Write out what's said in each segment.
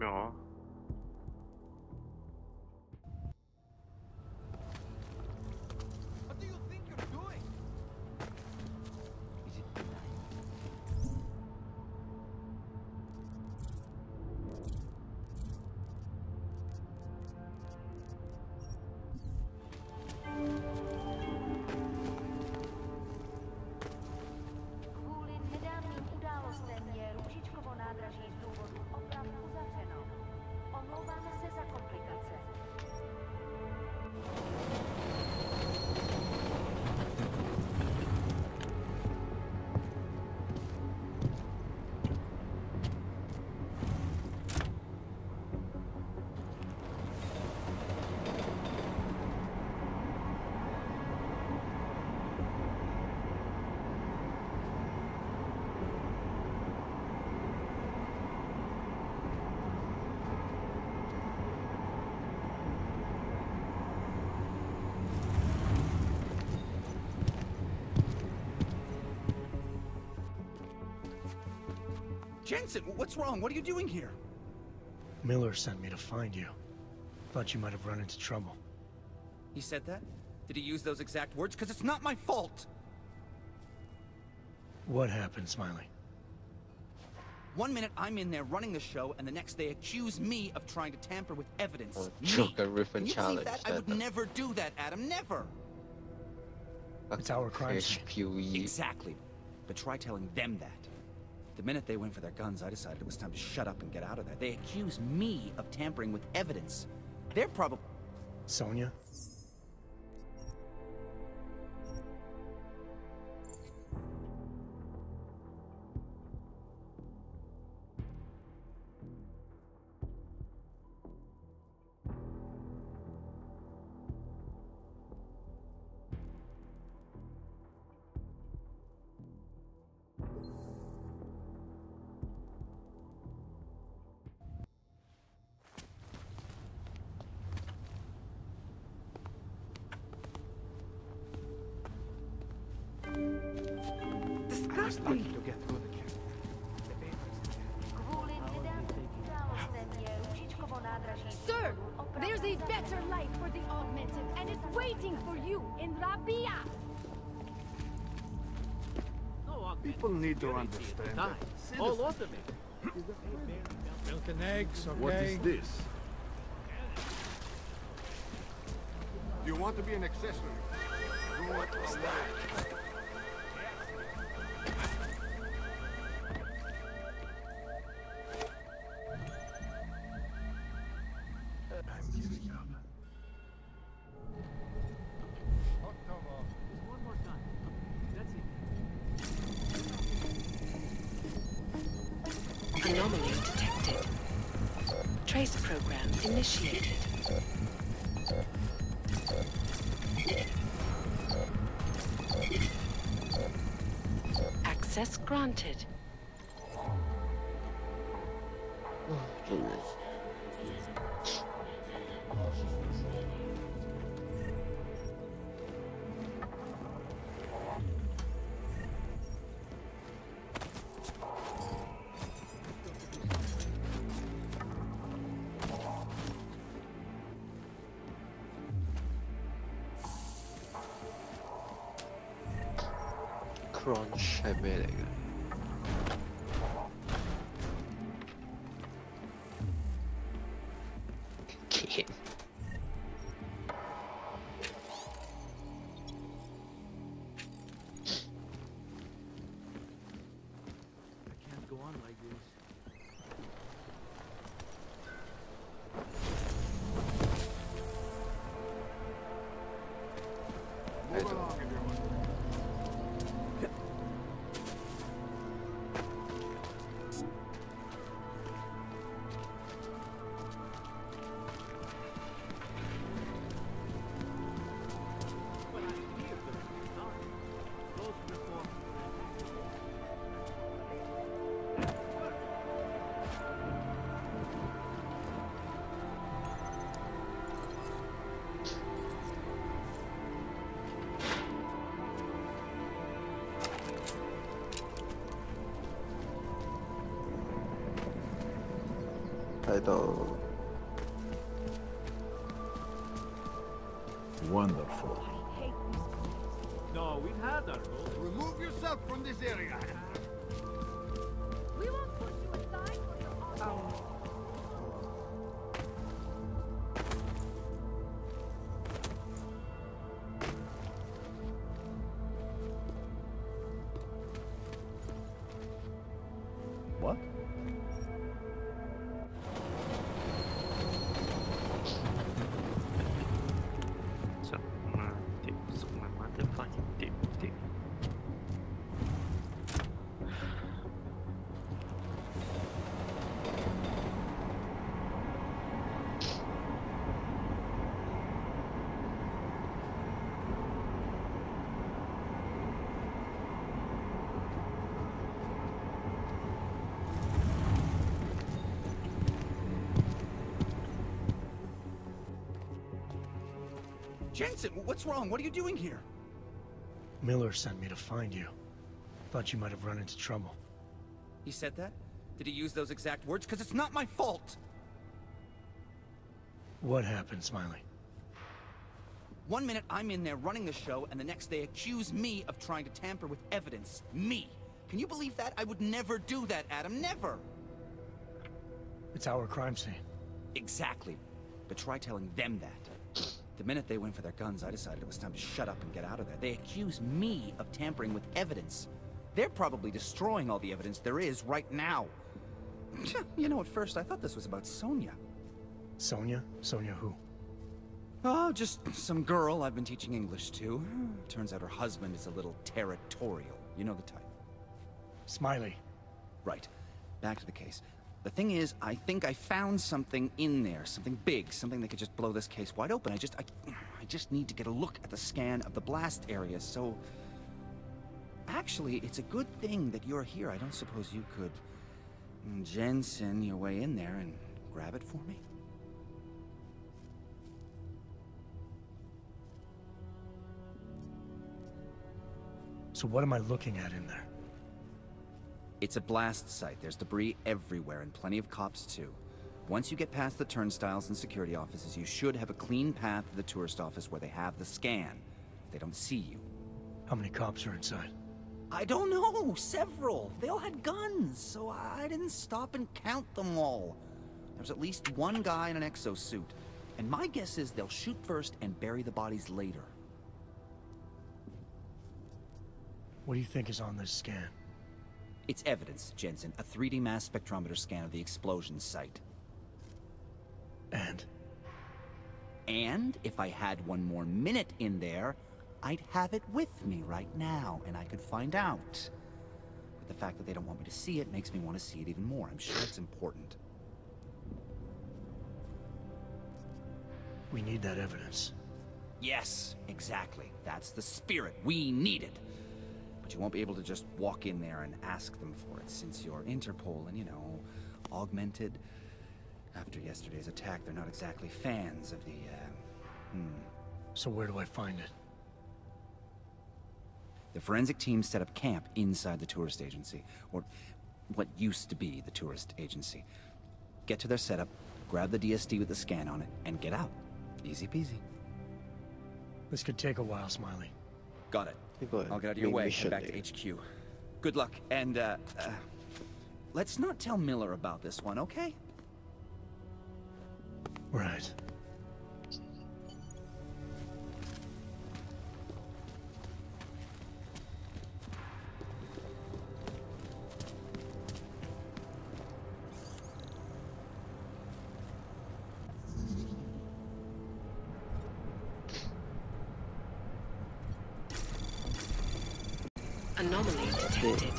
Ja. What do you think you're doing? Is it benign? Kvůli nedávným událostem je Růžičkovo nádraží z důvodu oprav uzavřeno. Omlouváme se za komplikace. Jensen, what's wrong? What are you doing here? Miller sent me to find you. Thought you might have run into trouble. He said that? Did he use those exact words? Because it's not my fault! What happened, Smiley? 1 minute I'm in there running the show, and the next they accuse me of trying to tamper with evidence. Me. Joker Riff and Can you challenge believe that? I would never do that, Adam. Never! It's our crime scene. HPUE. Exactly. But try telling them that. The minute they went for their guns, I decided it was time to shut up and get out of there. They accuse me of tampering with evidence. They're probably... Sonia? Disgusting! To get through the camp. Kvůli nedávným událostem je Růžičkovo nádraží z Sir, důvodu oprav there's a uzavřeno. better life for the augmented, and it's waiting for you in Rabia. People need to understand that. All automated. Milk and eggs, okay? What is this? Do you want to be an accessory? Go away. I'm giving up. One more time. That's it. Anomaly detected. Trace program initiated. Access granted. Goodness. Crunch 係咩嚟嘅？劍 I can't go on like this. Move along, everyone. I don't. Wonderful. I hate these police. No, we've had our goal. Remove yourself from this area. We won't put you aside for your honor. What? Some motherfucking dip. Jensen, what's wrong? What are you doing here? Miller sent me to find you. Thought you might have run into trouble. He said that? Did he use those exact words? Because it's not my fault! What happened, Smiley? 1 minute I'm in there running the show, and the next they accuse me of trying to tamper with evidence. Me! Can you believe that? I would never do that, Adam. Never! It's our crime scene. Exactly. But try telling them that. The minute they went for their guns, I decided it was time to shut up and get out of there. They accuse me of tampering with evidence. They're probably destroying all the evidence there is right now. You know, at first I thought this was about Sonia. Sonia? Sonia who? Oh, just some girl I've been teaching English to. Turns out her husband is a little territorial. You know the type. Smiley. Right. Back to the case. The thing is, I think I found something in there. Something big. Something that could just blow this case wide open. I just need to get a look at the scan of the blast area, so... Actually, it's a good thing that you're here. I don't suppose you could... Jensen your way in there and grab it for me? So what am I looking at in there? It's a blast site. There's debris everywhere, and plenty of cops too. Once you get past the turnstiles and security offices, you should have a clean path to the tourist office where they have the scan. If they don't see you. How many cops are inside? I don't know! Several! They all had guns, so I didn't stop and count them all. There's at least one guy in an exosuit. And my guess is they'll shoot first and bury the bodies later. What do you think is on this scan? It's evidence, Jensen. A 3D mass spectrometer scan of the explosion site. And? And if I had one more minute in there, I'd have it with me right now, and I could find out. But the fact that they don't want me to see it makes me want to see it even more. I'm sure it's important. We need that evidence. Yes, exactly. That's the spirit. We need it. But you won't be able to just walk in there and ask them for it, since you're Interpol and, you know, augmented. After yesterday's attack, they're not exactly fans of the, So where do I find it? The forensic team set up camp inside the tourist agency, or what used to be the tourist agency. Get to their setup, grab the DSD with the scan on it, and get out. Easy peasy. This could take a while, Smiley. Got it. Go ahead. I'll get out of your Main way mission, and back to nigga. HQ. Good luck, and, let's not tell Miller about this one, okay? Right. Anomaly detected.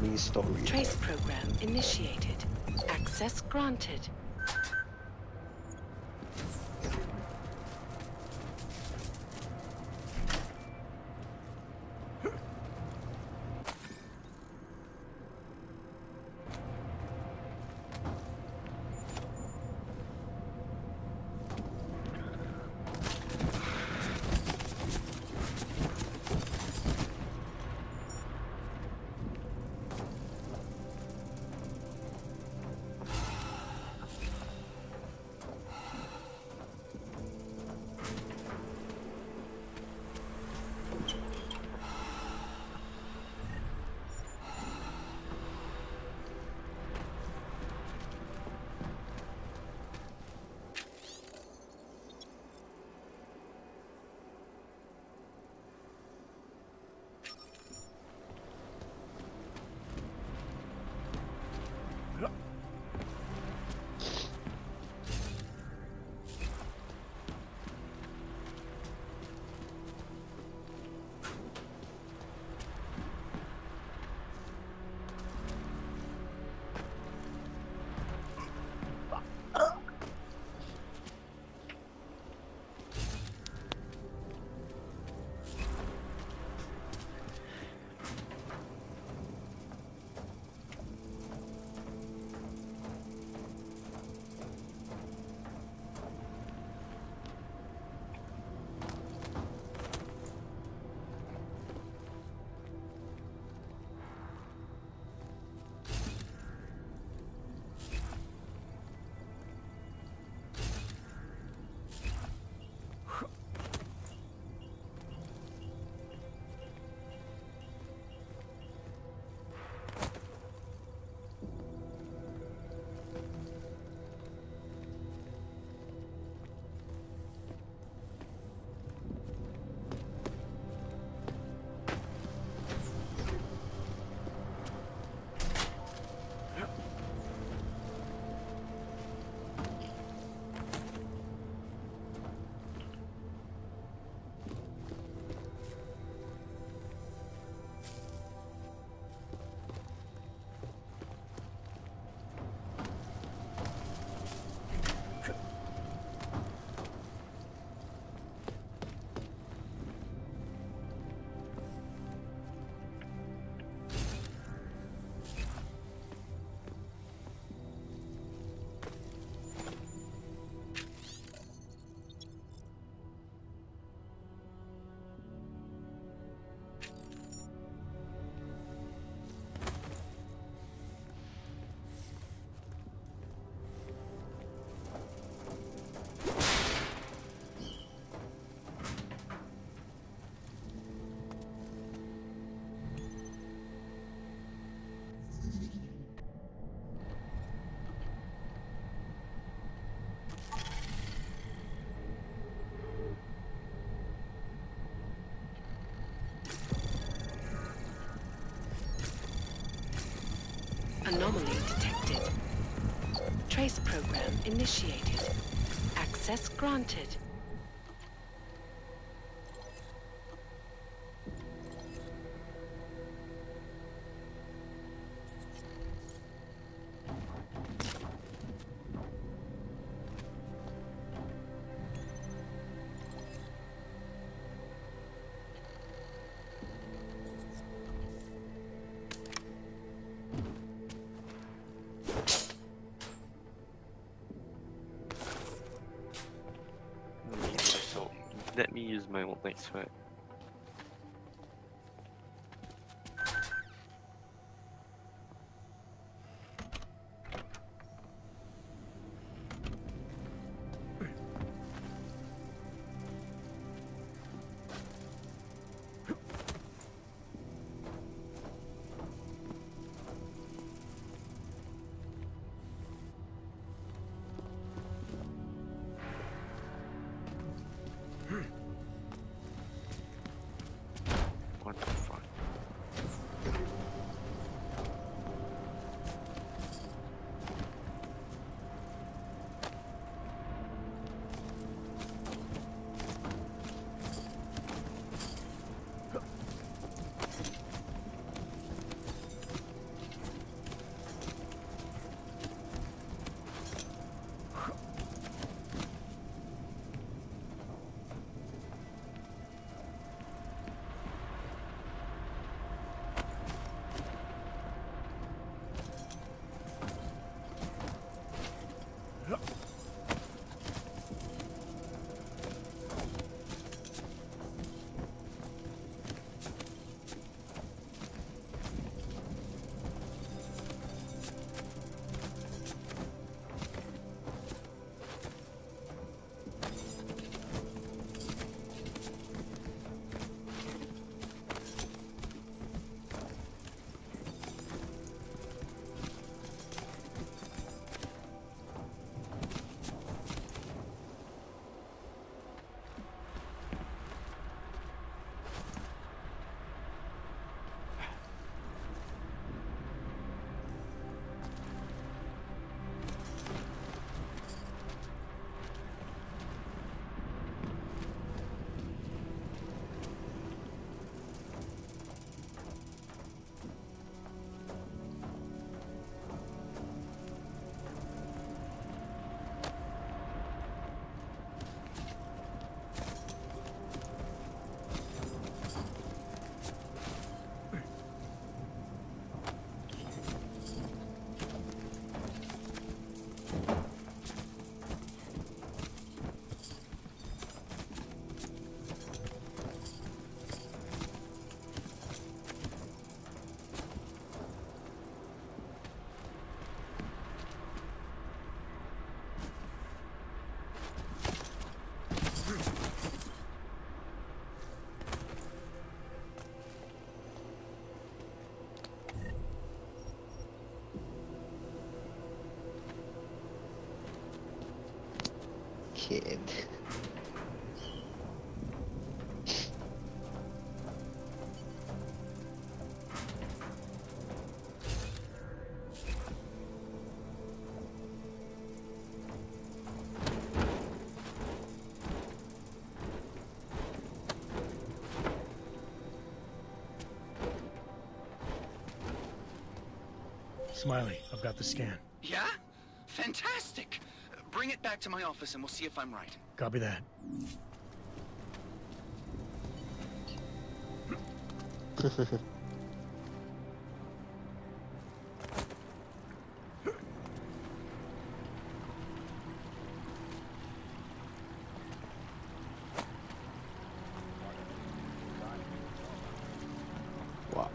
Main story. Trace program initiated. Access granted. Program initiated. Access granted. So let me use my old night sweat. What the fuck? Kid. Smiley, I've got the scan. Yeah? Fantastic! Bring it back to my office and we'll see if I'm right. Copy that. Wow.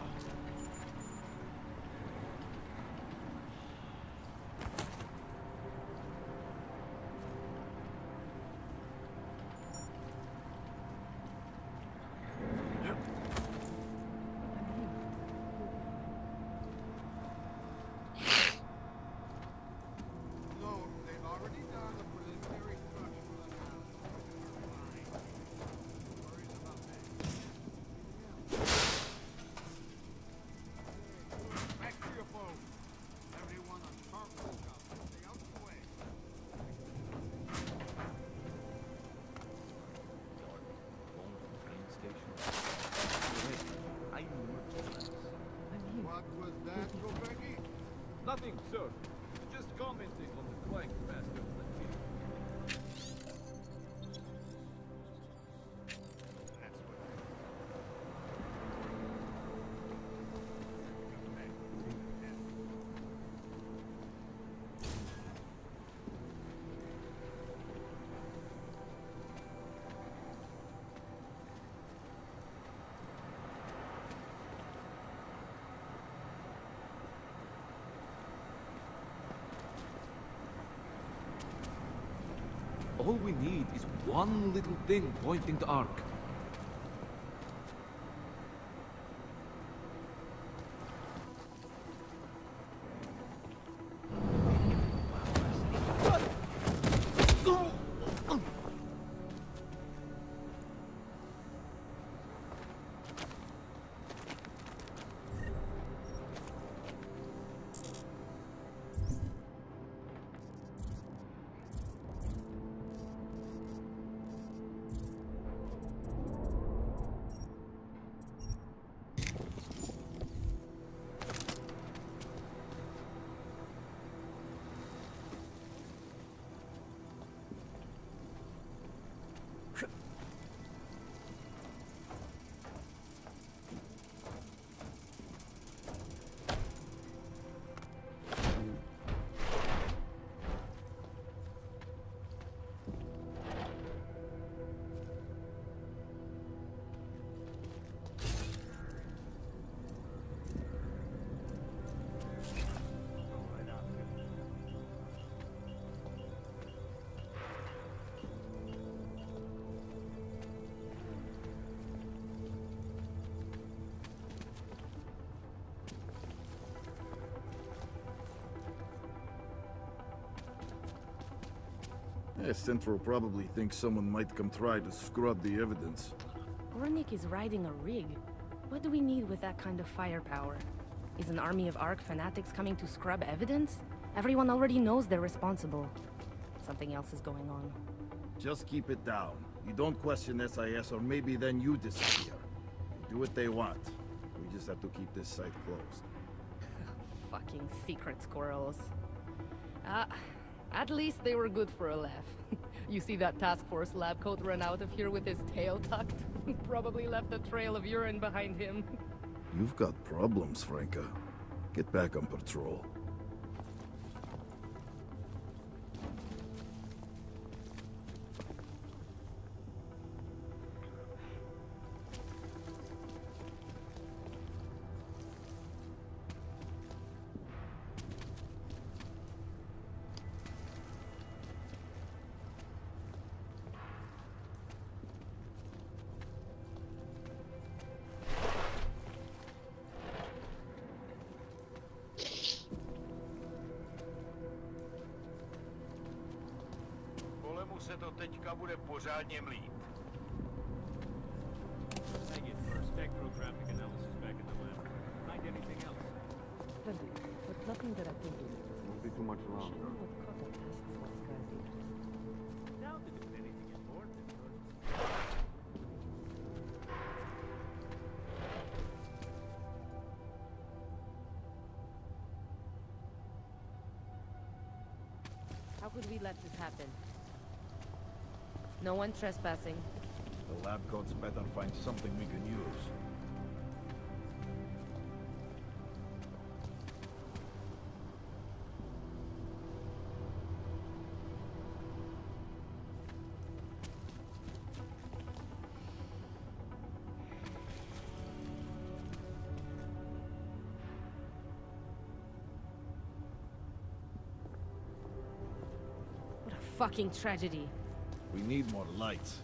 No, they've already done the preliminary structural analysis. Fine. Worries about that. Back to your boat. Everyone on sharp lookout. Stay out of the way. All we need is one little thing pointing to Ark. Yeah, Central probably thinks someone might come try to scrub the evidence. Ornik is riding a rig. What do we need with that kind of firepower? Is an army of Ark fanatics coming to scrub evidence? Everyone already knows they're responsible. Something else is going on. Just keep it down. You don't question SIS, or maybe then you disappear. They do what they want. We just have to keep this site closed. Fucking secret squirrels. At least they were good for a laugh. You see that task force lab coat run out of here with his tail tucked? Probably left a trail of urine behind him. You've got problems, Franca. Get back on patrol. Se to teďka bude pořádně mlít. Thank you for spectrographic analysis back in the lab. Find anything else? Plenty, but nothing that I think Won't be too much longer. Down to do anything important. How could we let this happen? No one trespassing. The lab coats better find something we can use. What a fucking tragedy. We need more lights.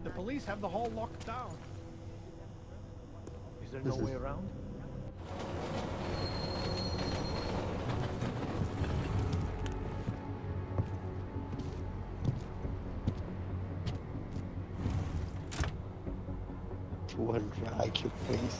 The police have the hall locked down. Is there no way around? One IQ, please.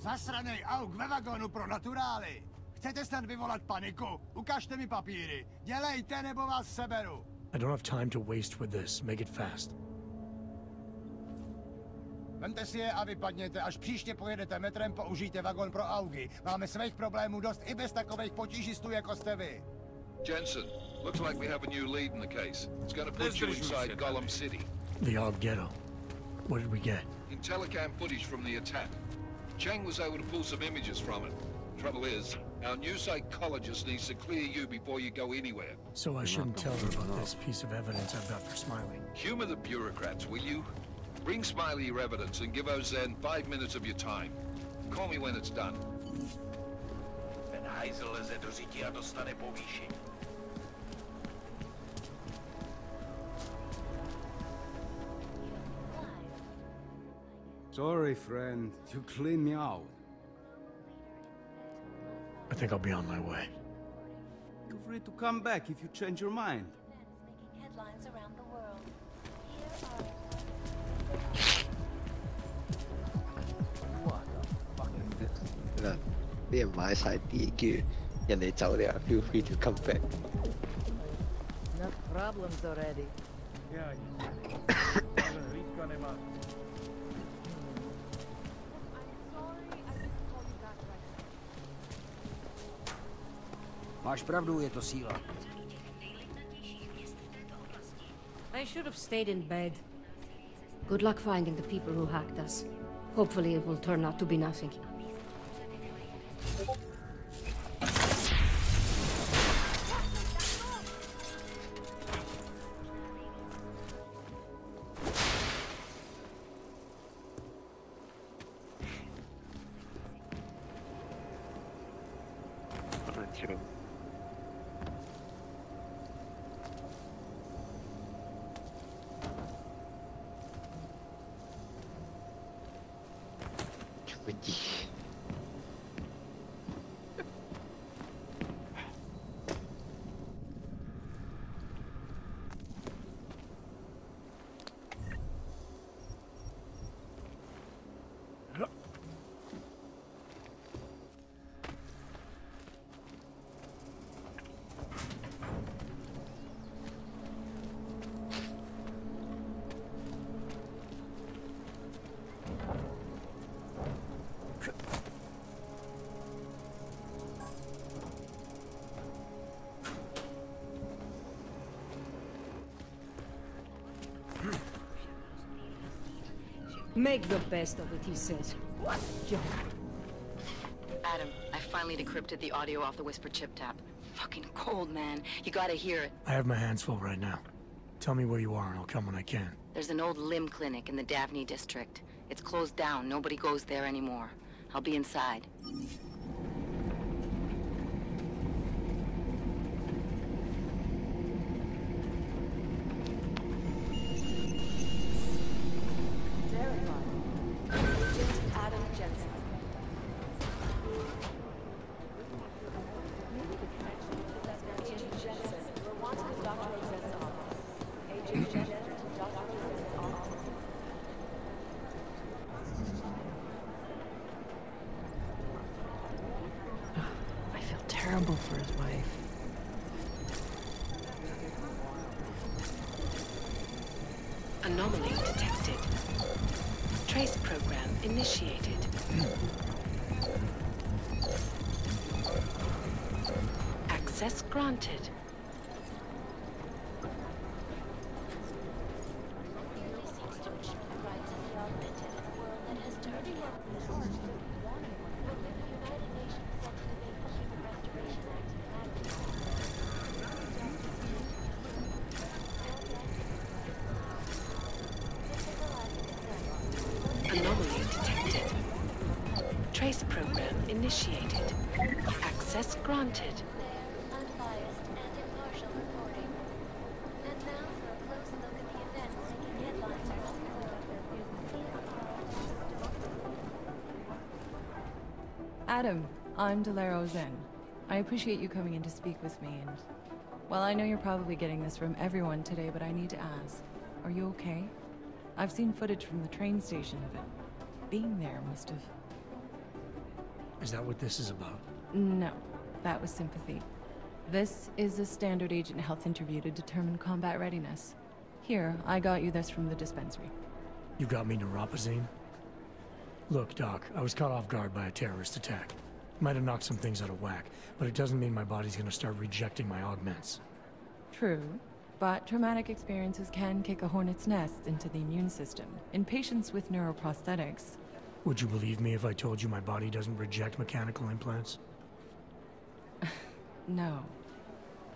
Zasranej auk ve vagonu pro naturály. Chcete snad vyvolat paniku? Ukažte mi papíry. Dělejte, nebo vás seberu. I don't have time to waste with this. Make it fast. Vemte si je a vypadněte. Až příště pojedete metrem, použijte vagon pro augy. Máme svých problémů dost i bez takových potížistů, jako jste vy. Jensen, looks like we have a new lead in the case. It's going to put you inside Gollum City. The Og Ghetto. What did we get? Telecam footage from the attack. Chang was able to pull some images from it. Trouble is, our new psychologist needs to clear you before you go anywhere. So I shouldn't tell her about this piece of evidence I've got for Smiley. Humor the bureaucrats, will you? Bring Smiley your evidence and give Ozan 5 minutes of your time. Call me when it's done. Ten hajzl leze do řití a dostane povýšení. Sorry, friend. You cleaned me out. I think I'll be on my way. Feel free to come back if you change your mind. Making headlines around the world. Here are 啲人買晒啲，跟住人哋走你啊 ，feel free to come back。 Enough problems already. Máš pravdu, je to síla. I should have stayed in bed. Good luck finding the people who hacked us. Hopefully it will turn out to be nothing. Make the best of it, he says. Joe. Adam, I finally decrypted the audio off the Whisper chip tap. Fucking cold, man. You gotta hear it. I have my hands full right now. Tell me where you are and I'll come when I can. There's an old limb clinic in the Daphne district. It's closed down. Nobody goes there anymore. I'll be inside. Terrible for his wife. Anomaly detected. Trace program initiated. Access granted. Anomaly detected. Trace program initiated. Access granted. unbiased and impartial reporting. And now for a close look at the events making headlines around the world. Adam, I'm Delero Zen. I appreciate you coming in to speak with me, and well, I know you're probably getting this from everyone today, but I need to ask, are you okay? I've seen footage from the train station, but being there must have... Is that what this is about? No, that was sympathy. This is a standard agent health interview to determine combat readiness. Here, I got you this from the dispensary. You got me neuropazine? Look, Doc, I was caught off guard by a terrorist attack. Might have knocked some things out of whack, but it doesn't mean my body's gonna start rejecting my augments. True, but traumatic experiences can kick a hornet's nest into the immune system. In patients with neuroprosthetics... Would you believe me if I told you my body doesn't reject mechanical implants? No.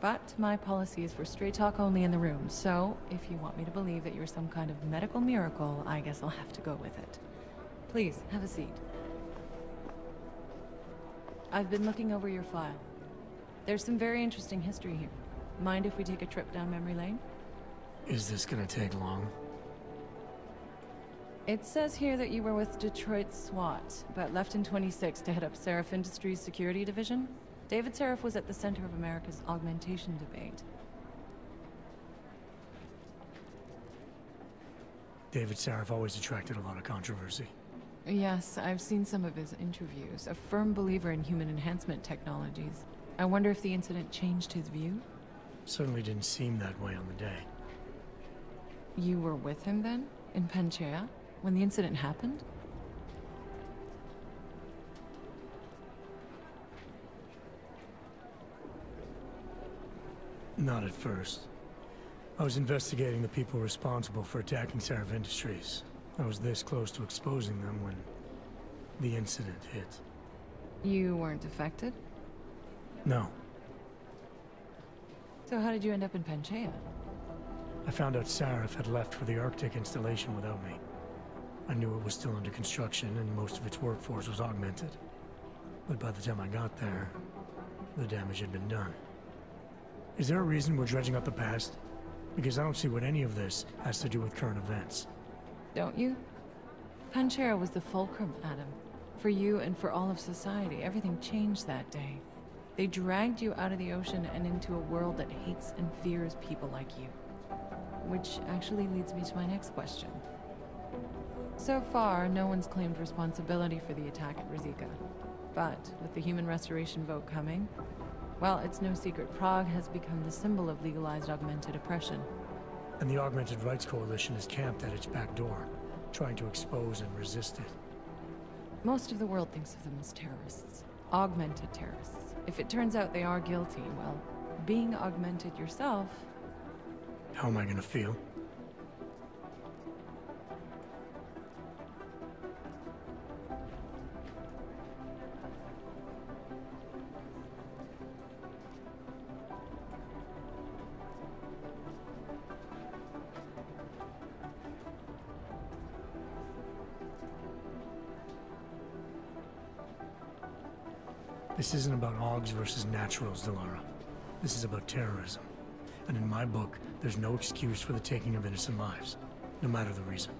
But my policy is for straight talk only in the room, so if you want me to believe that you're some kind of medical miracle, I guess I'll have to go with it. Please, have a seat. I've been looking over your file. There's some very interesting history here. Mind if we take a trip down memory lane? Is this gonna take long? It says here that you were with Detroit SWAT, but left in 26 to head up Seraph Industries' security division. David Seraph was at the center of America's augmentation debate. David Seraph always attracted a lot of controversy. Yes, I've seen some of his interviews. A firm believer in human enhancement technologies. I wonder if the incident changed his view? Certainly didn't seem that way on the day. You were with him then? In Panchea? When the incident happened? Not at first. I was investigating the people responsible for attacking Seraph Industries. I was this close to exposing them when the incident hit. You weren't affected? No. So how did you end up in Panchea? I found out Seraph had left for the Arctic installation without me. I knew it was still under construction and most of its workforce was augmented. But by the time I got there, the damage had been done. Is there a reason we're dredging up the past? Because I don't see what any of this has to do with current events. Don't you? Panchea was the fulcrum, Adam. For you and for all of society, everything changed that day. They dragged you out of the ocean and into a world that hates and fears people like you. Which actually leads me to my next question. So far, no one's claimed responsibility for the attack at Rizika. But with the human restoration vote coming, well, it's no secret Prague has become the symbol of legalized augmented oppression. And the Augmented Rights Coalition is camped at its back door, trying to expose and resist it. Most of the world thinks of them as terrorists. Augmented terrorists. If it turns out they are guilty, well, being augmented yourself... How am I gonna feel? This isn't about Augs versus Naturals, Delara. This is about terrorism. And in my book, there's no excuse for the taking of innocent lives, no matter the reason.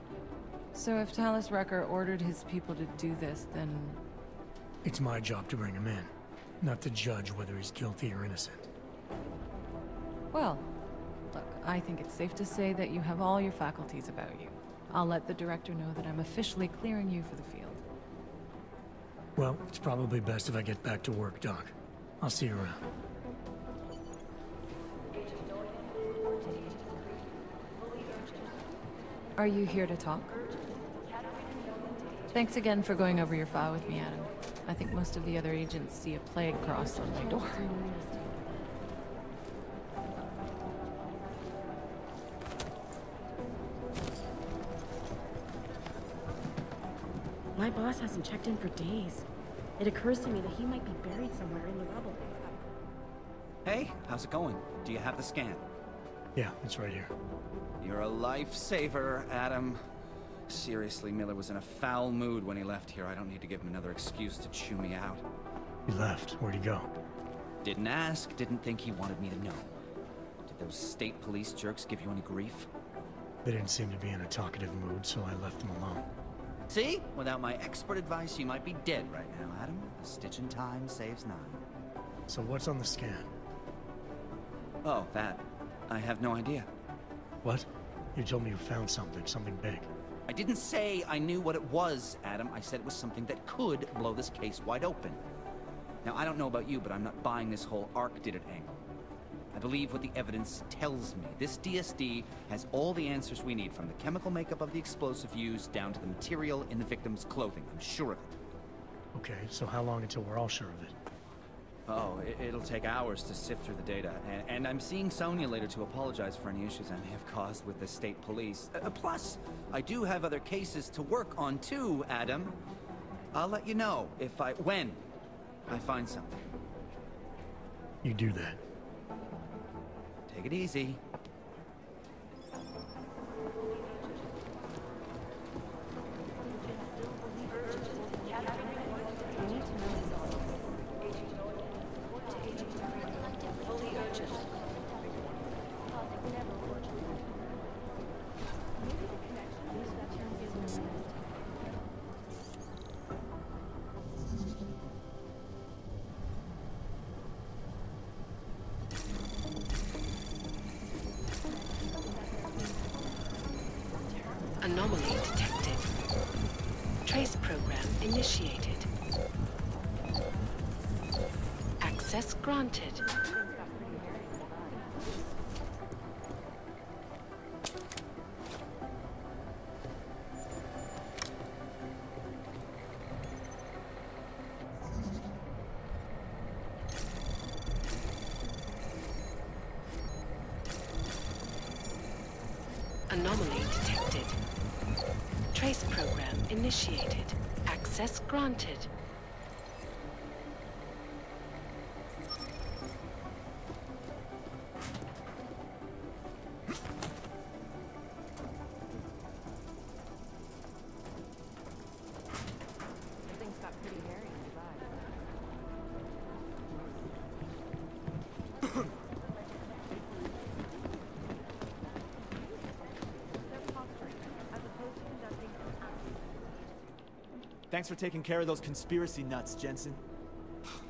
So if Talus Wrecker ordered his people to do this, then... It's my job to bring him in, not to judge whether he's guilty or innocent. Well, look, I think it's safe to say that you have all your faculties about you. I'll let the director know that I'm officially clearing you for the field. Well, it's probably best if I get back to work, Doc. I'll see you around. Are you here to talk? Thanks again for going over your file with me, Adam. I think most of the other agents see a plague cross on my door. My boss hasn't checked in for days. It occurs to me that he might be buried somewhere in the rubble. Hey, how's it going? Do you have the scan? Yeah, it's right here. You're a lifesaver, Adam. Seriously, Miller was in a foul mood when he left here. I don't need to give him another excuse to chew me out. He left. Where'd he go? Didn't ask, didn't think he wanted me to know. Did those state police jerks give you any grief? They didn't seem to be in a talkative mood, so I left them alone. See? Without my expert advice, you might be dead right now, Adam. A stitch in time saves none. So what's on the scan? Oh, that. I have no idea. What? You told me you found something big. I didn't say I knew what it was, Adam. I said it was something that could blow this case wide open. Now, I don't know about you, but I'm not buying this whole Ark did it angle. I believe what the evidence tells me. This DSD has all the answers we need, from the chemical makeup of the explosive used down to the material in the victim's clothing. I'm sure of it. Okay, so how long until we're all sure of it? Oh, it'll take hours to sift through the data. And I'm seeing Sonia later to apologize for any issues I may have caused with the state police. Plus, I do have other cases to work on too, Adam. I'll let you know when I find something. You do that. Take it easy. Anomaly detected. Trace program initiated. Access granted. Anomaly detected. Trace program initiated. Access granted. Things got pretty hairy inside. Thanks for taking care of those conspiracy nuts, Jensen.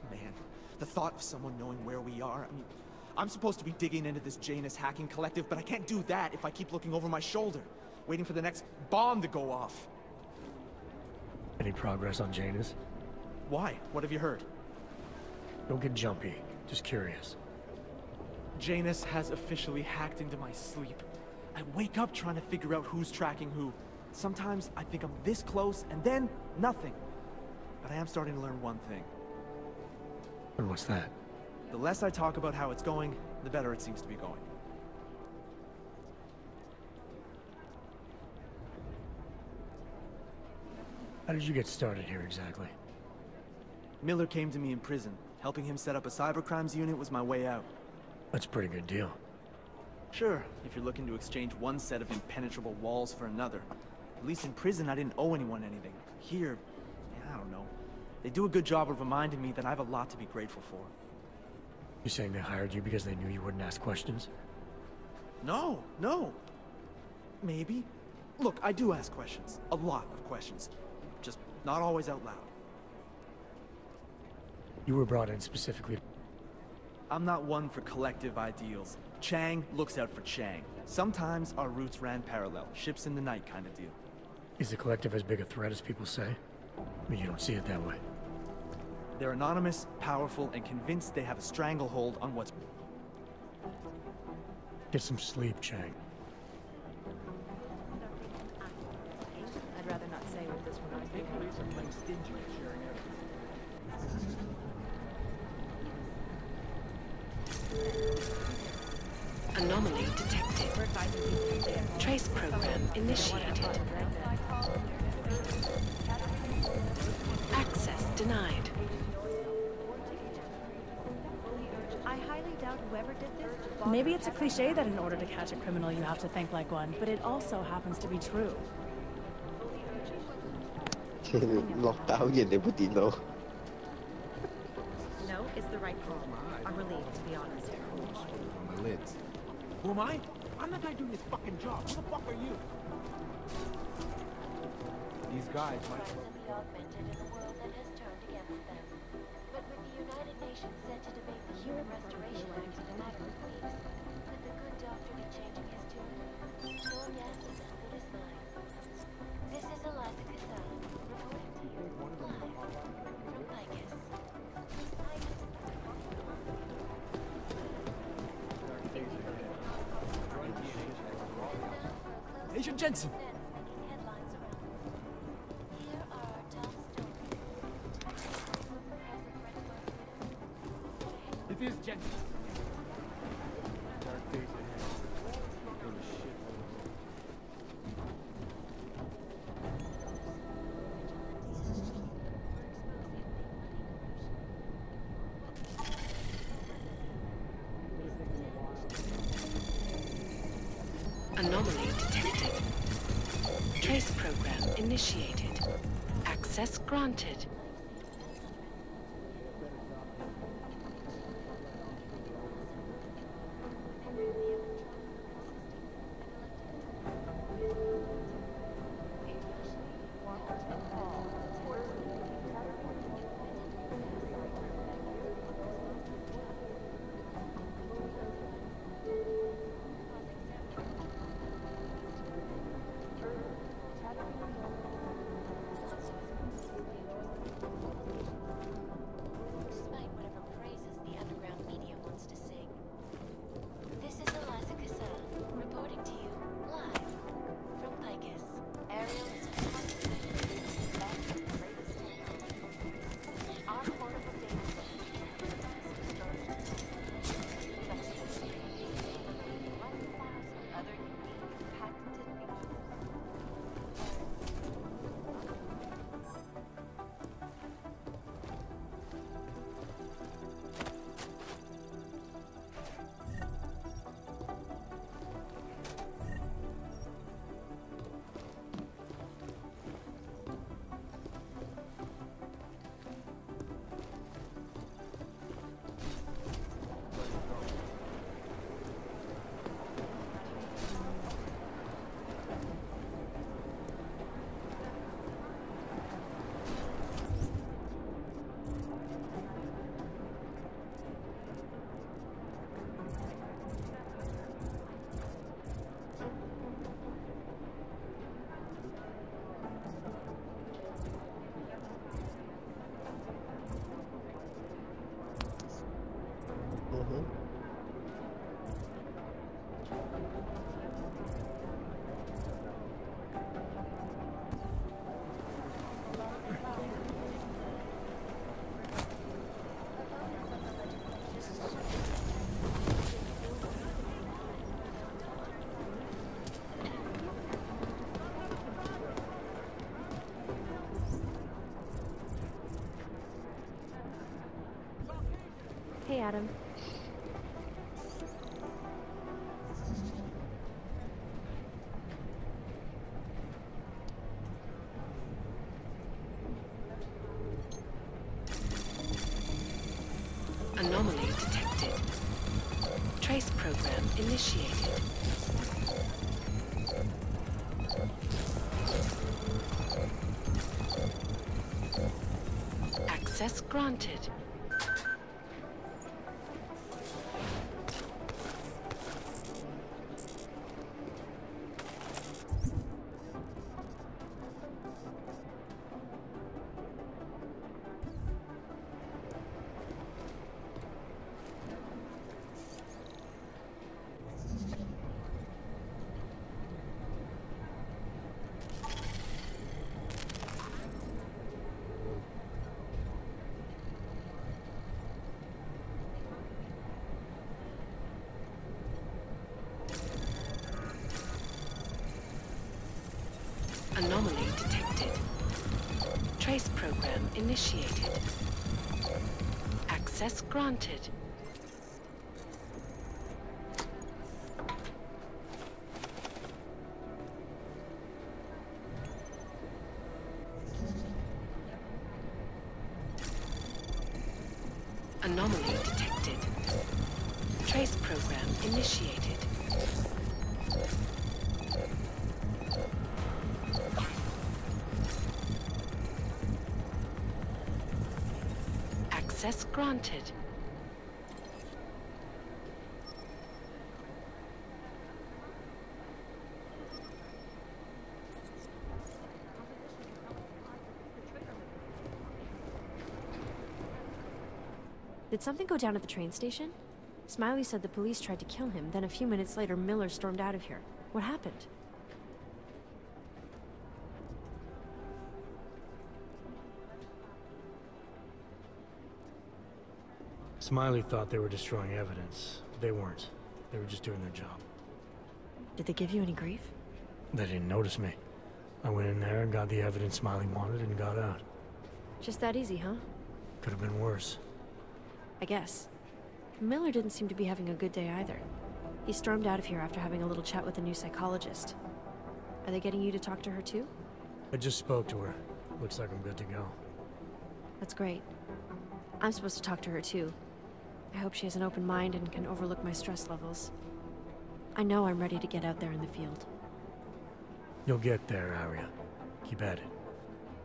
Man, the thought of someone knowing where we are, I mean, I'm supposed to be digging into this Janus hacking collective, but I can't do that if I keep looking over my shoulder, waiting for the next bomb to go off. Any progress on Janus? Why? What have you heard? Don't get jumpy. Just curious. Janus has officially hacked into my sleep. I wake up trying to figure out who's tracking who. Sometimes I think I'm this close, and then nothing. But I am starting to learn one thing. And what's that? The less I talk about how it's going, the better it seems to be going. How did you get started here exactly? Miller came to me in prison. Helping him set up a cybercrimes unit was my way out. That's a pretty good deal. Sure, if you're looking to exchange one set of impenetrable walls for another. At least in prison, I didn't owe anyone anything. Here, I don't know. They do a good job of reminding me that I have a lot to be grateful for. You saying they hired you because they knew you wouldn't ask questions? No, no. Maybe. Look, I do ask questions. A lot of questions. Just not always out loud. You were brought in specifically. I'm not one for collective ideals. Chang looks out for Chang. Sometimes our routes ran parallel, ships in the night kind of deal. Is the collective as big a threat as people say? I mean, you don't see it that way. They're anonymous, powerful, and convinced they have a stranglehold on what's... Get some sleep, Chang. I'd rather not say what this reminds me of. Anomaly detected. Trace program initiated. Access denied. I highly doubt whoever did this. Maybe it's a cliche that in order to catch a criminal you have to think like one, but it also happens to be true. Lockdown nhìn để một tí đâu. No is the right call. I'm relieved, to be honest. On my lids. Who am I? I'm the guy doing this fucking job. Who the fuck are you? These guys might... Be augmented in a world that has turned against them. But with the United Nations set to debate the Human Restoration Act in a matter of weeks, could the good doctor be changing his tune? Your guess is as good as mine. Agent Jensen! It is Jensen. Dark days ahead. Go to shit. Anomaly detected. Trace program initiated. Access granted. Despite whatever praises the underground media wants to sing. This is Eliza Cassell, reporting to you live from Picus. Ariel is constantly bringing back the latest technology. Our portable data other unique patented features. Hey, Adam. Anomaly detected. Trace program initiated. Access granted. Anomaly detected. Trace program initiated. Access granted. Anomaly detected. Trace program initiated. Access granted. Did something go down at the train station? Smiley said the police tried to kill him, then a few minutes later Miller stormed out of here. What happened? Smiley thought they were destroying evidence, but they weren't. They were just doing their job. Did they give you any grief? They didn't notice me. I went in there and got the evidence Smiley wanted and got out. Just that easy, huh? Could have been worse. I guess. Miller didn't seem to be having a good day either. He stormed out of here after having a little chat with the new psychologist. Are they getting you to talk to her too? I just spoke to her. Looks like I'm good to go. That's great. I'm supposed to talk to her too. I hope she has an open mind and can overlook my stress levels. I know I'm ready to get out there in the field. You'll get there, Arya. Keep at it.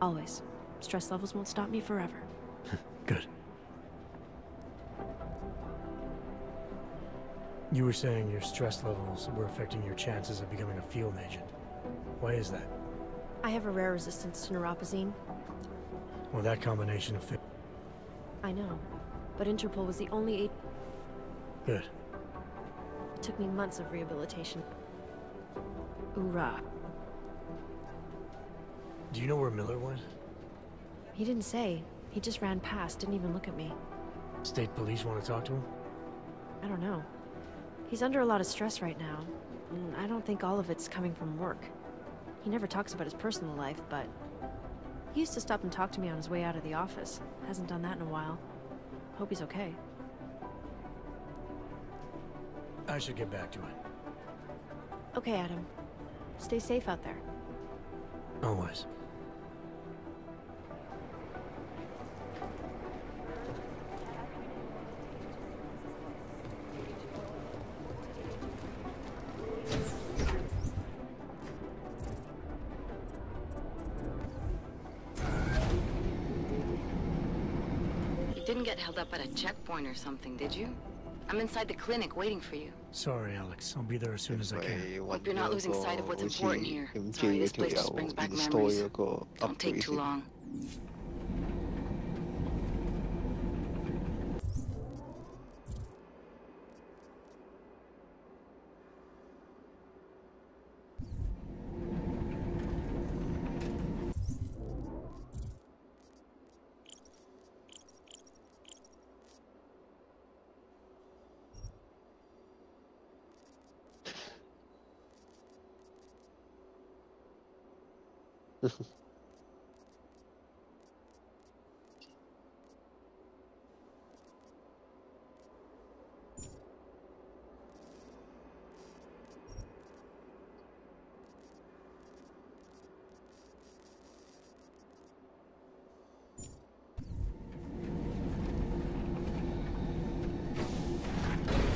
Always. Stress levels won't stop me forever. Good. You were saying your stress levels were affecting your chances of becoming a field agent. Why is that? I have a rare resistance to neuropazine. Well, that combination of things... I know, but Interpol was the only Good. It took me months of rehabilitation. Hoorah. Do you know where Miller went? He didn't say. He just ran past, didn't even look at me. State police want to talk to him? I don't know. He's under a lot of stress right now. And I don't think all of it's coming from work. He never talks about his personal life, but... He used to stop and talk to me on his way out of the office. Hasn't done that in a while. Hope he's okay. I should get back to it. Okay, Adam. Stay safe out there. Always. Didn't get held up at a checkpoint or something, did you? I'm inside the clinic waiting for you. Sorry, Alex. I'll be there as soon as I can. Hope you're not losing sight of what's important here. Sorry, this place just brings back memories. Don't take too long.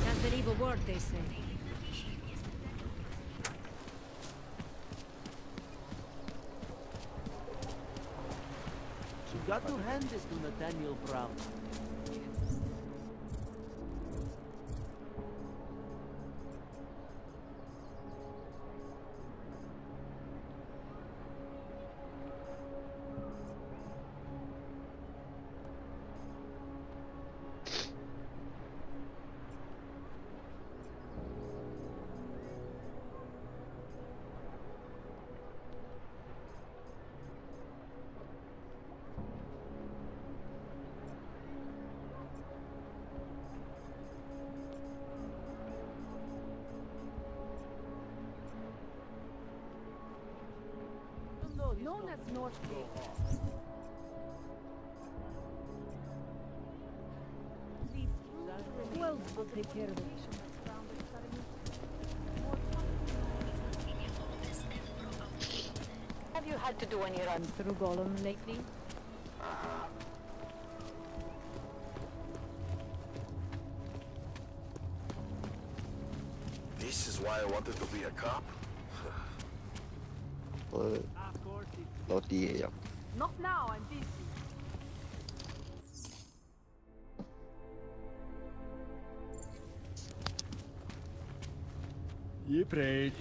Can't believe a word they say. You got to hand this to Nathaniel Brown. Known as Northgate. Who else will take care of it? Have you had to do any runs through Golem lately? This is why I wanted to be a cop. Not now, I'm busy. Je prejď.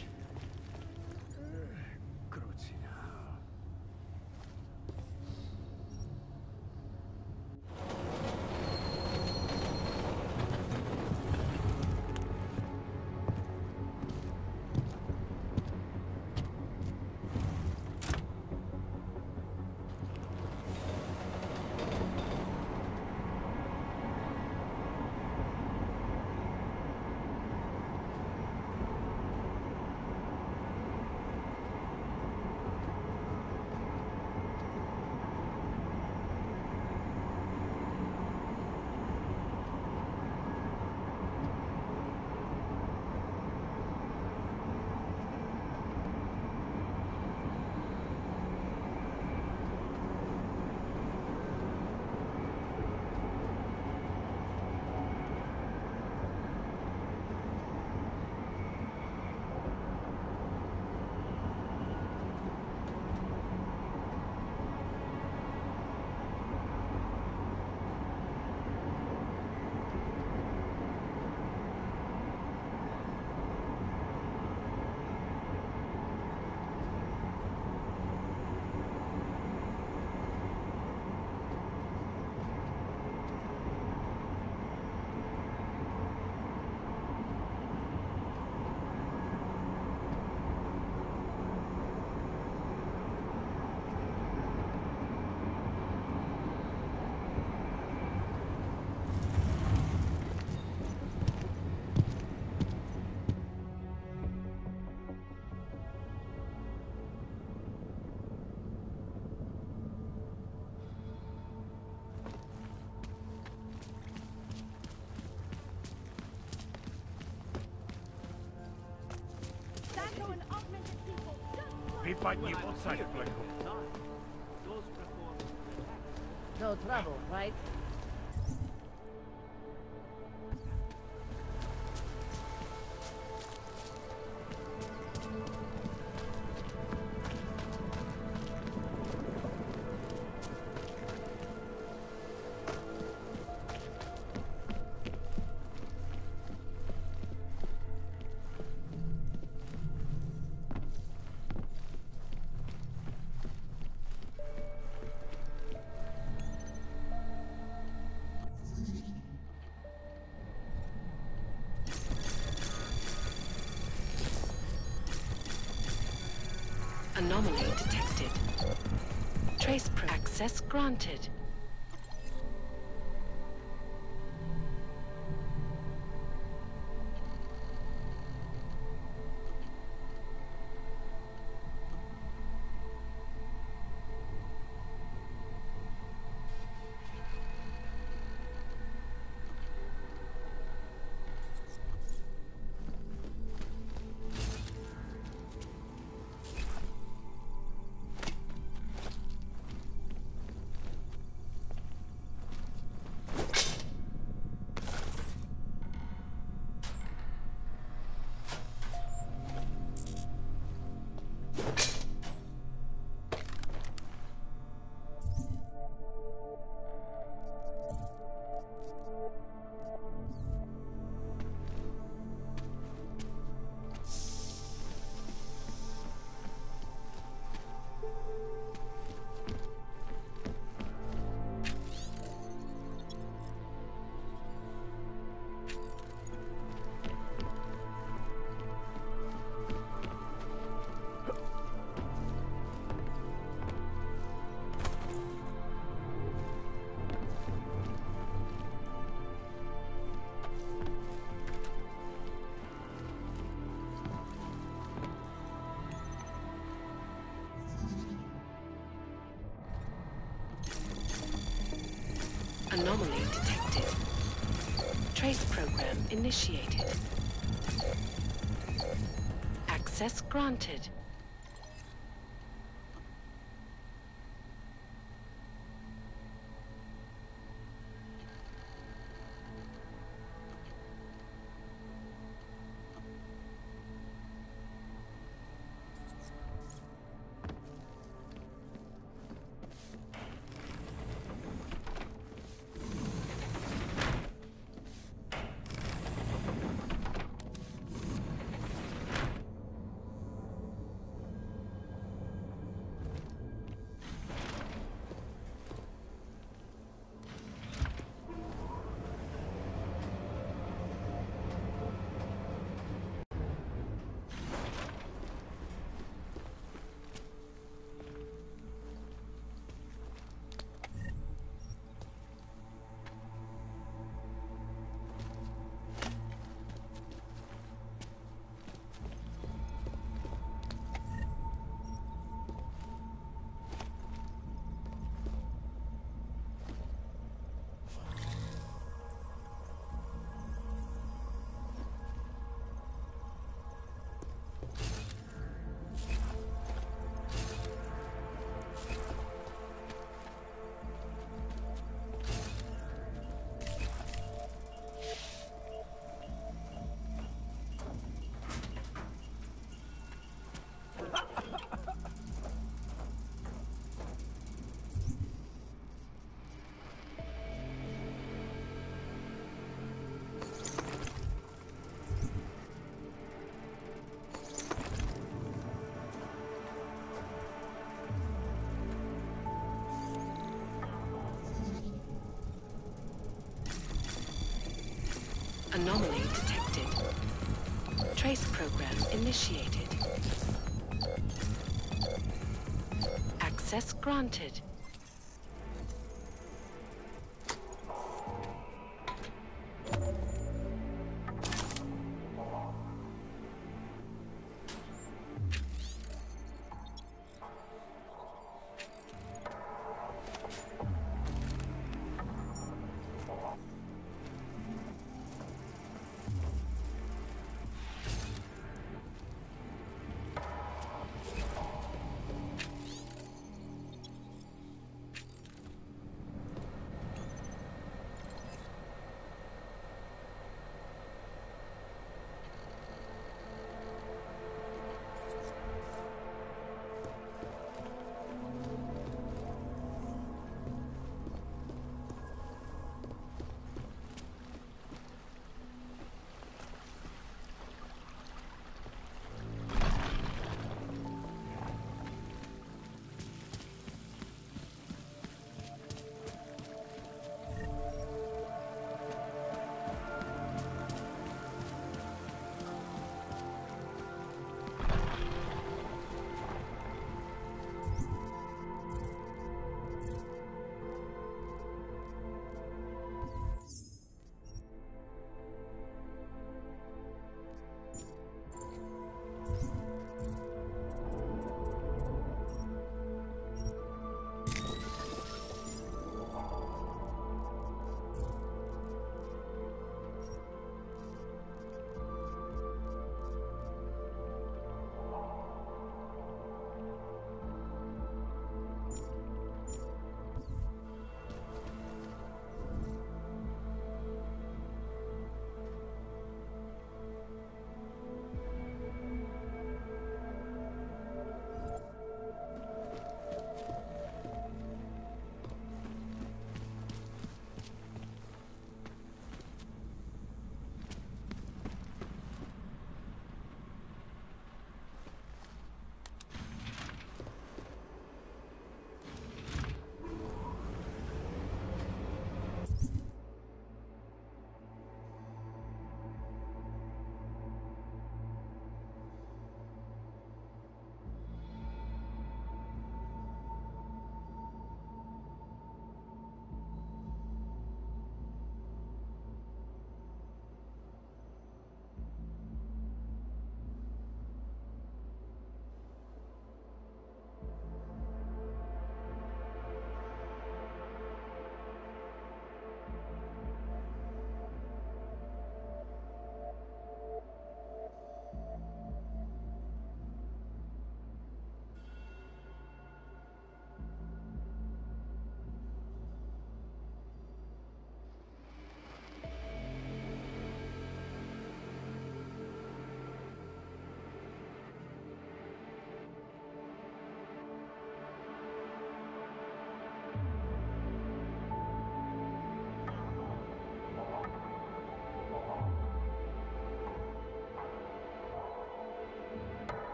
No trouble, right? Anomaly detected. Trace access granted. Anomaly detected. Trace program initiated. Access granted. Anomaly detected. Trace program initiated. Access granted.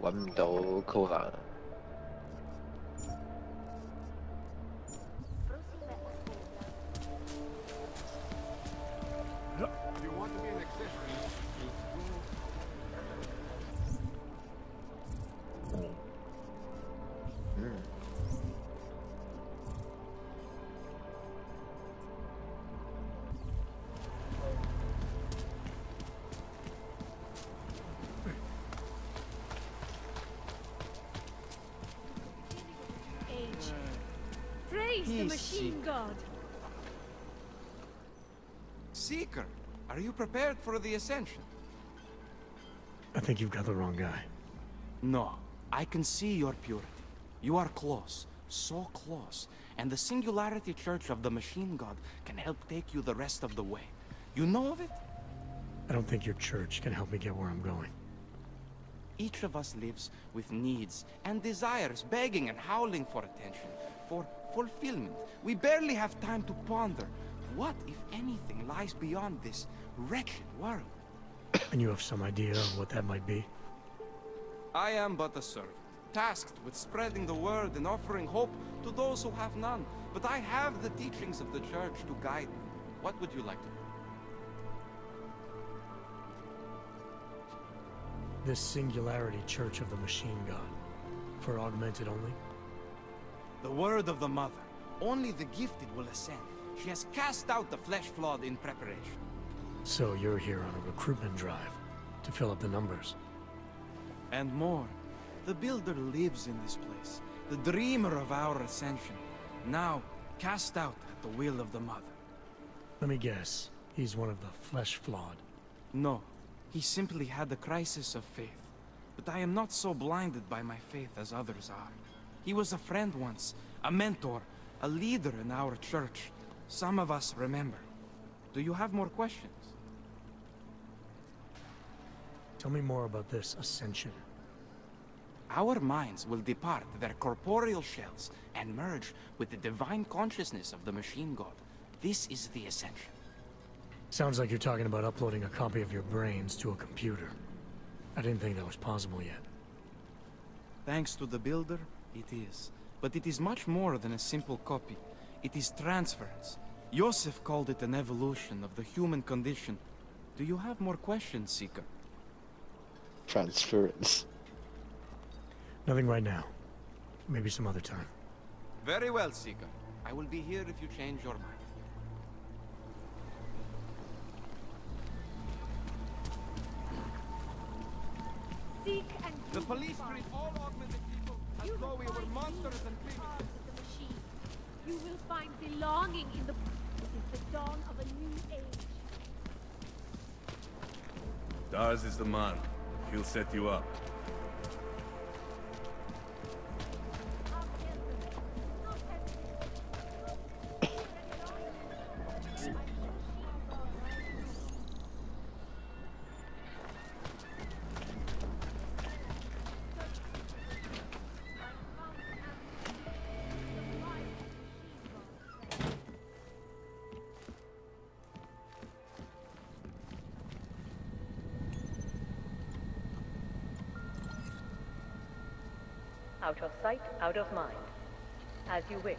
揾唔到 Cora。Praise the machine god. Seeker, are you prepared for the ascension? I think you've got the wrong guy. No, I can see your purity. You are close, so close, and the Singularity Church of the Machine God can help take you the rest of the way. You know of it? I don't think your church can help me get where I'm going. Each of us lives with needs and desires, begging and howling for attention, for fulfillment. We barely have time to ponder. What, if anything, lies beyond this wretched world? And you have some idea of what that might be? I am but a servant, tasked with spreading the word and offering hope to those who have none. But I have the teachings of the Church to guide me. What would you like to do? This Singularity Church of the Machine God. For augmented only? The word of the Mother. Only the gifted will ascend. She has cast out the flesh-flawed in preparation. So you're here on a recruitment drive, to fill up the numbers. And more. The Builder lives in this place, the dreamer of our ascension. Now, cast out at the will of the Mother. Let me guess, he's one of the flesh-flawed. No, he simply had a crisis of faith. But I am not so blinded by my faith as others are. He was a friend once, a mentor, a leader in our church. Some of us remember. Do you have more questions? Tell me more about this ascension. Our minds will depart their corporeal shells and merge with the divine consciousness of the Machine God. This is the ascension. Sounds like you're talking about uploading a copy of your brains to a computer. I didn't think that was possible yet. Thanks to the Builder, it is. But it is much more than a simple copy. It is transference. Joseph called it an evolution of the human condition. Do you have more questions, Seeker? Transference. Nothing right now. Maybe some other time. Very well, Seeker. I will be here if you change your mind. Seek and the police treat all augmented people as though we were monsters and criminals. The machine. You will find belonging in the... It is the dawn of a new age. Daz is the man. He'll set you up. Out of sight, out of mind. As you wish.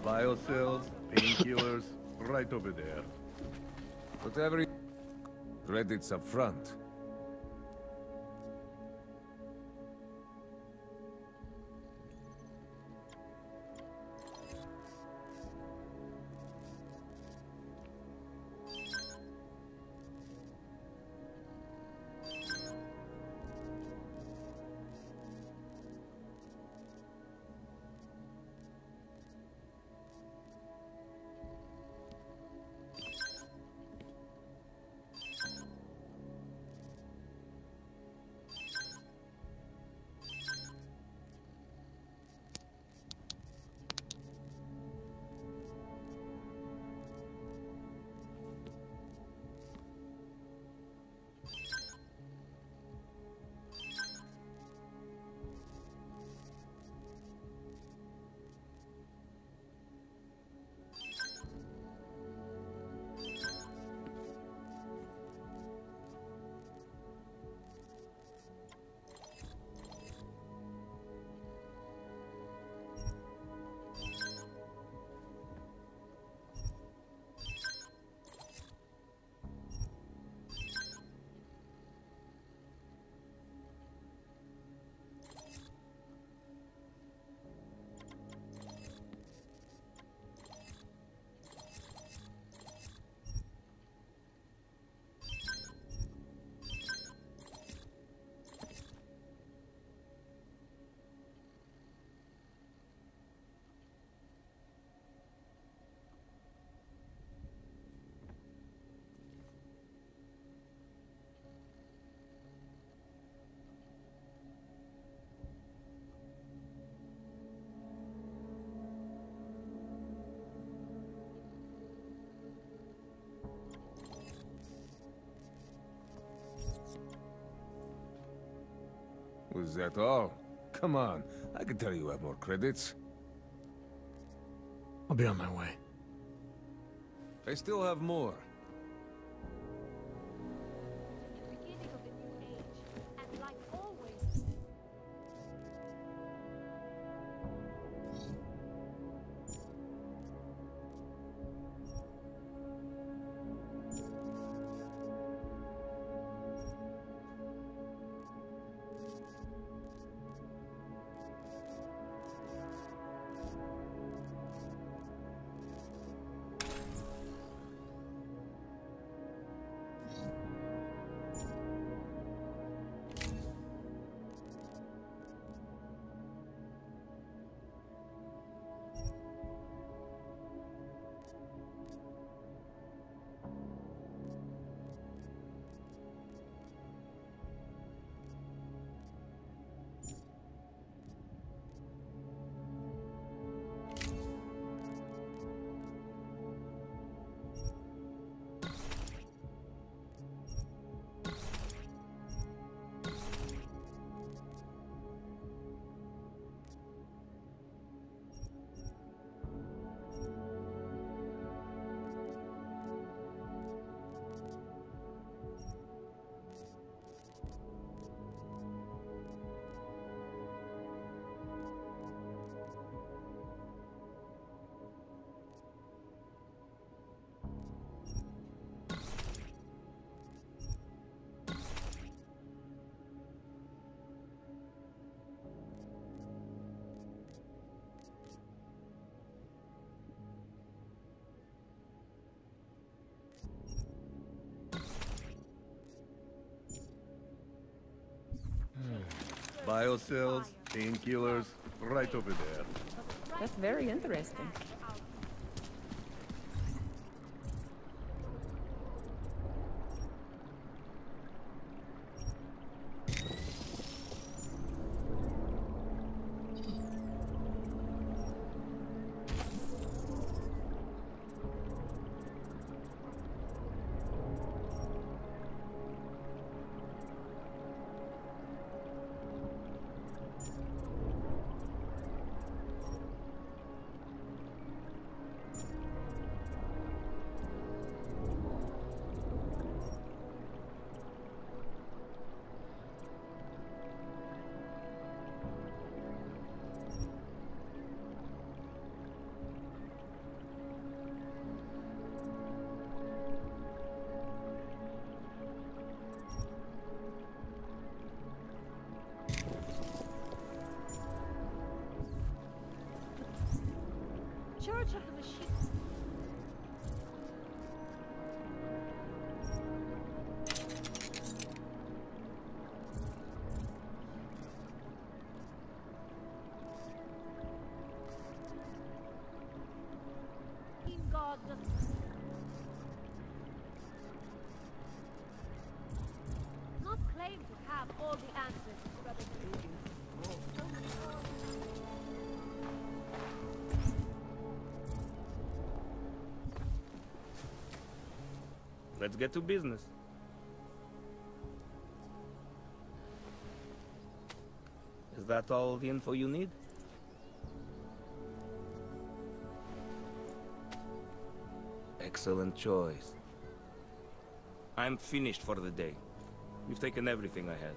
Biocells, painkillers, right over there. Whatever. Credits up front. Was that all? Come on, I can tell you have more credits. I'll be on my way. I still have more. Biocells, painkillers, right over there. That's very interesting. let's get to business. Is that all the info you need? Excellent choice. I'm finished for the day. You've taken everything I had.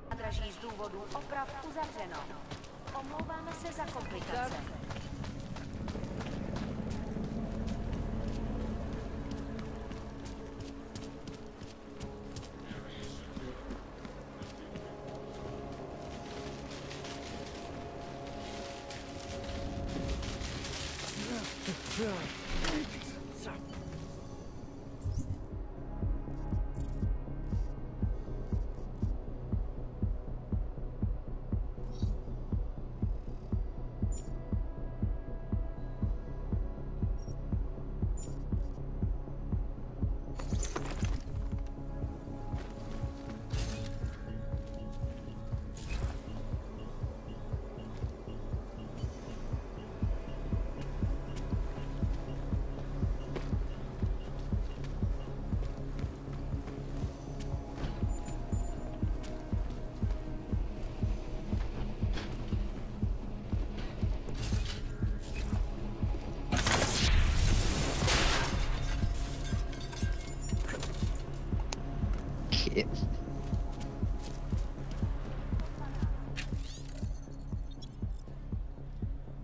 Nádraží z důvodu oprav uzavřeno. Omlouváme se za komplikace.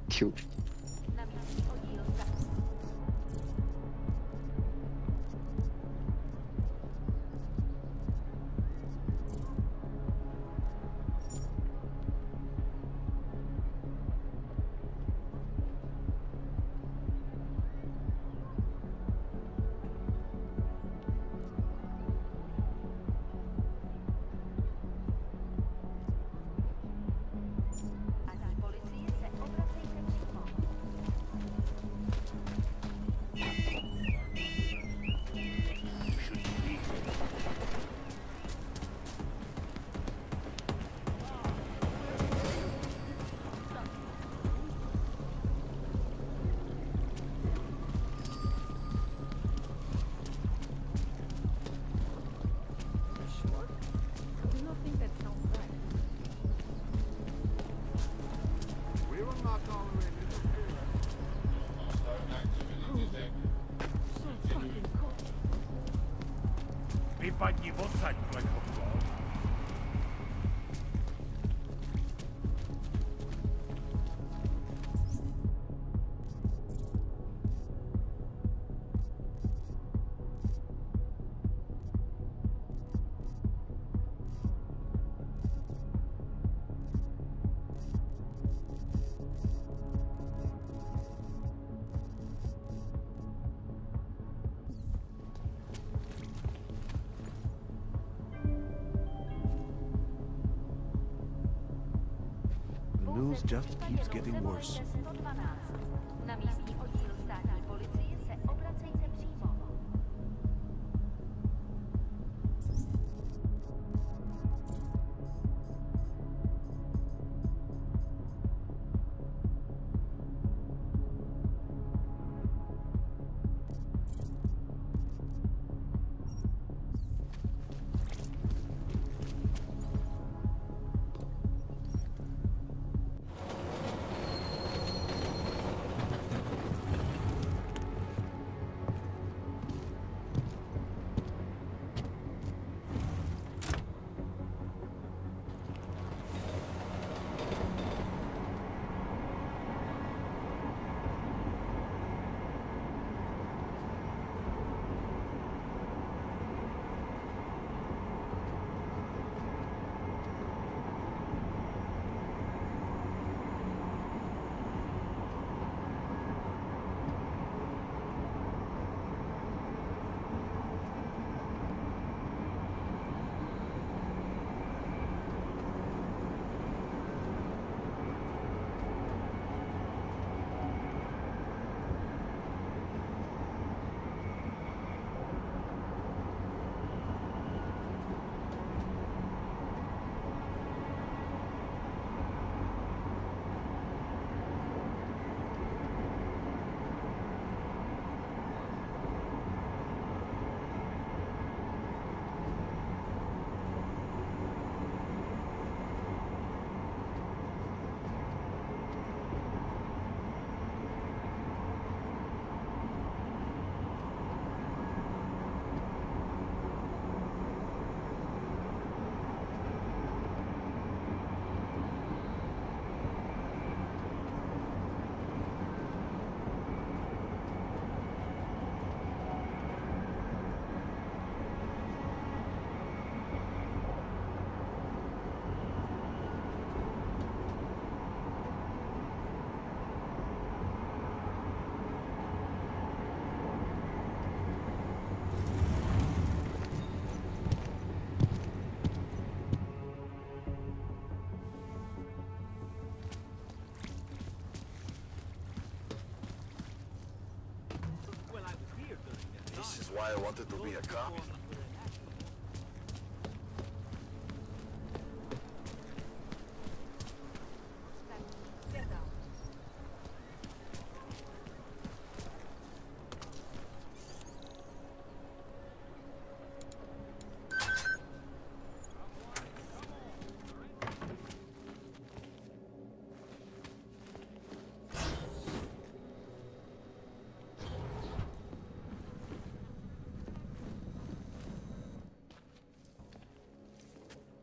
Cute. Vypadni odsaď, plechovko. The news just keeps getting worse. Na místní oddíl státní policie se obracejte přímo. why I wanted to be a cop.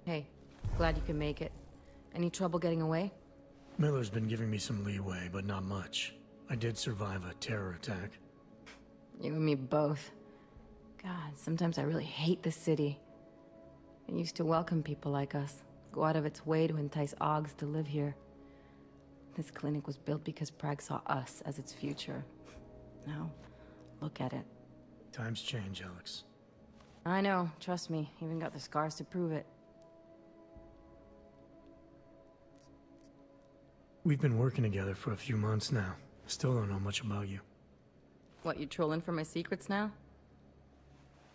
Hey, glad you can make it. Any trouble getting away? Miller's been giving me some leeway, but not much. I did survive a terror attack. You and me both. God, sometimes I really hate this city. It used to welcome people like us, go out of its way to entice Augs to live here. This clinic was built because Prague saw us as its future. Now, look at it. Times change, Alex. I know, trust me. Even got the scars to prove it. We've been working together for a few months now. Still don't know much about you. What, you trolling for my secrets now?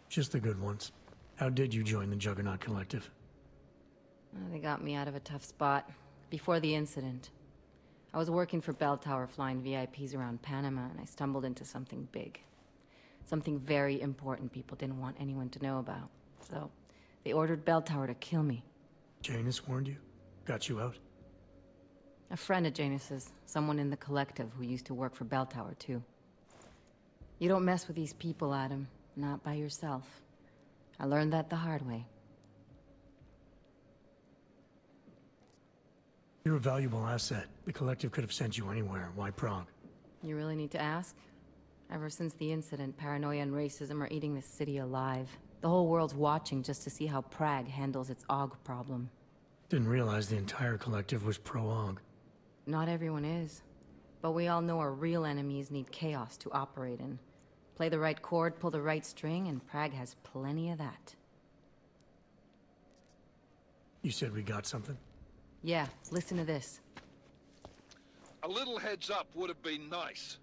Just the good ones. How did you join the Juggernaut Collective? They got me out of a tough spot. Before the incident. I was working for Bell Tower flying VIPs around Panama, and I stumbled into something big. Something very important people didn't want anyone to know about. So, they ordered Bell Tower to kill me. Janus warned you? Got you out? A friend of Janus's, someone in the collective who used to work for Bell Tower too. You don't mess with these people, Adam. Not by yourself. I learned that the hard way. You're a valuable asset. The collective could have sent you anywhere. Why Prague? You really need to ask? Ever since the incident, paranoia and racism are eating this city alive. The whole world's watching just to see how Prague handles its AUG problem. Didn't realize the entire collective was pro-AUG. Not everyone is. But we all know our real enemies need chaos to operate in. Play the right chord, pull the right string, and Prague has plenty of that. You said we got something? Yeah, listen to this. A little heads up would have been nice.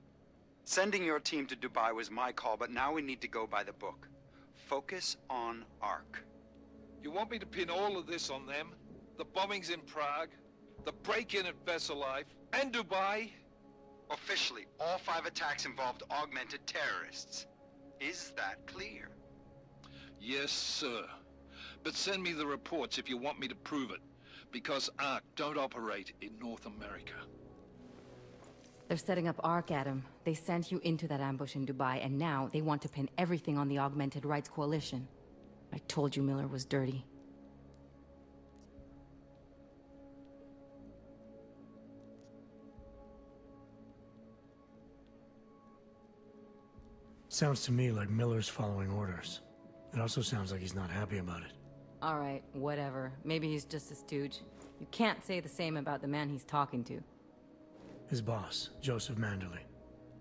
Sending your team to Dubai was my call, but now we need to go by the book. Focus on Ark. You want me to pin all of this on them? The bombings in Prague, the break-in at Vessel Life, and Dubai? Officially, all 5 attacks involved augmented terrorists. Is that clear? Yes, sir. But send me the reports if you want me to prove it, because Ark don't operate in North America. They're setting up Ark, Adam. They sent you into that ambush in Dubai, and now they want to pin everything on the Augmented Rights Coalition. I told you Miller was dirty. Sounds to me like Miller's following orders. It also sounds like he's not happy about it. All right, whatever. Maybe he's just a stooge. You can't say the same about the man he's talking to. His boss, Joseph Manderley.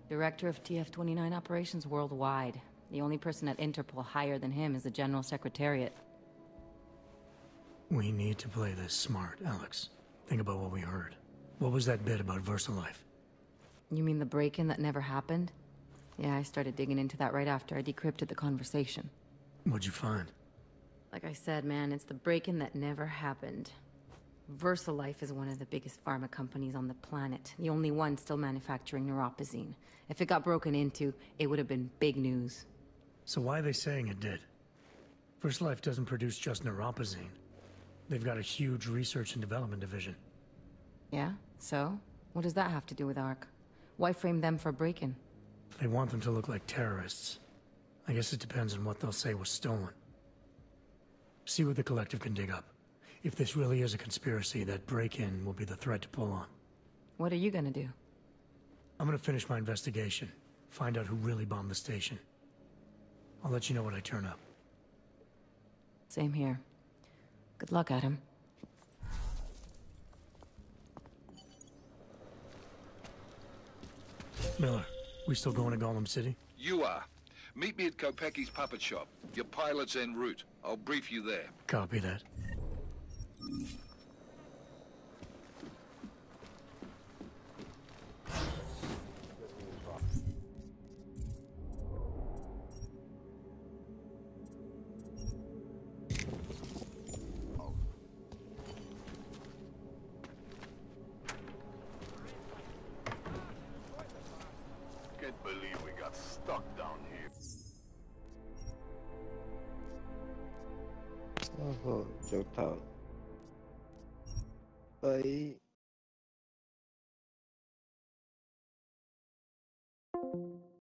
Director of TF-29 operations worldwide. The only person at Interpol higher than him is the General Secretariat. We need to play this smart, Alex. Think about what we heard. What was that bit about VersaLife? You mean the break-in that never happened? Yeah, I started digging into that right after I decrypted the conversation. What'd you find? Like I said, man, it's the break-in that never happened. VersaLife is one of the biggest pharma companies on the planet. The only one still manufacturing neuropozyne. If it got broken into, it would have been big news. So why are they saying it did? VersaLife doesn't produce just neuropozyne. They've got a huge research and development division. Yeah? So? What does that have to do with Ark? Why frame them for break-in? They want them to look like terrorists. I guess it depends on what they'll say was stolen. See what the collective can dig up. If this really is a conspiracy, that break-in will be the thread to pull on. What are you gonna do? I'm gonna finish my investigation. Find out who really bombed the station. I'll let you know when I turn up. Same here. Good luck, Adam. Miller, we still going to Golem City? You are. Meet me at Kopecki's puppet shop. Your pilot's en route. I'll brief you there. Copy that. got stuck down here. Oh, 좋다. 빠이.